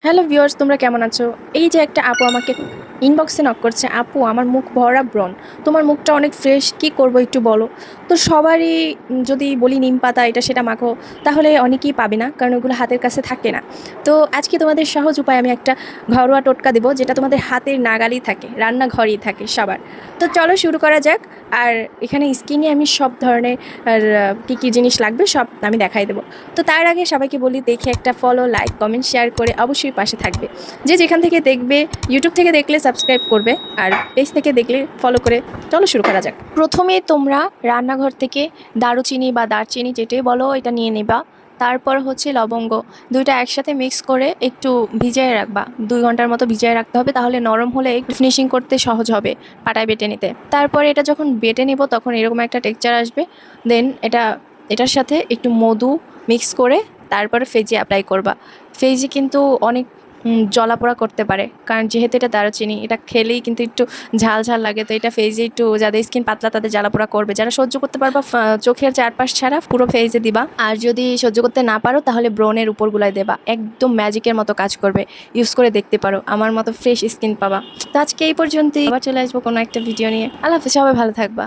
Hello viewers, তোমরা কেমন আছো? এই যে একটা আপু আমাকে ইনবক্সে নক করছে, আপু আমার মুখ ভরা ব্রণ, তোমার মুখটা অনেক ফ্রেশ, কি করব একটু বলো। তো সবারই যদি বলি নিম পাতা এটা সেটা মাখো, তাহলে অনেকেই পাবে না, কারণ ওগুলো হাতের কাছে থাকে না। তো আজকে তোমাদের সহজ উপায় আমি একটা ঘরোয়া টোটকা দেবো, যেটা তোমাদের হাতের নাগালেই থাকে, রান্নাঘরেই থাকে সবার। তো চলো শুরু করা যাক। আর এখানে স্কিনে আমি সব ধরনের আর কী কী জিনিস লাগবে সব আমি দেখাই দেবো। তো তার আগে সবাইকে বলি, দেখে একটা ফলো, লাইক, কমেন্ট, শেয়ার করে অবশ্যই পাশে থাকবে। যে যেখান থেকে দেখবে, ইউটিউব থেকে দেখলে সাবস্ক্রাইব করবে, আর পেজ থেকে দেখলে ফলো করে। চলো শুরু করা যাক। প্রথমে তোমরা রান্নাঘর থেকে দারুচিনি বা দারচিনি যেটাই বলো এটা নিয়ে নেবা। তারপর হচ্ছে লবঙ্গ, দুইটা একসাথে মিক্স করে একটু ভিজিয়ে রাখবা। 2 ঘন্টার মতো ভিজিয়ে রাখতে হবে, তাহলে নরম হলে একটু ফিনিশিং করতে সহজ হবে পাটায় বেটে নিতে। তারপরে এটা যখন বেটে নেব তখন এরকম একটা টেক্সচার আসবে। দেন এটার সাথে একটু মধু মিক্স করে তারপরে ফেজে অ্যাপ্লাই করবা। ফেজে কিন্তু অনেক জ্বলাপোড়া করতে পারে, কারণ যেহেতু এটা দারুচিনি, এটা খেলেই কিন্তু একটু ঝাল ঝাল লাগে। তো এটা ফেজে একটু, যাদের স্কিন পাতলা তাদের জ্বালাপোড়া করবে। যারা সহ্য করতে পারবা চোখের চারপাশ ছাড়া পুরো ফেজে দিবা। আর যদি সহ্য করতে না পারো তাহলে ব্রণের উপরগুলায় দেবা, একদম ম্যাজিকের মতো কাজ করবে। ইউজ করে দেখতে পারো, আমার মতো ফ্রেশ স্কিন পাবা। তো আজকে এই পর্যন্তই, আবার চলে আসবো কোনো একটা ভিডিও নিয়ে। আল্লাহ হাফেজ, সবাই ভালো থাকবা।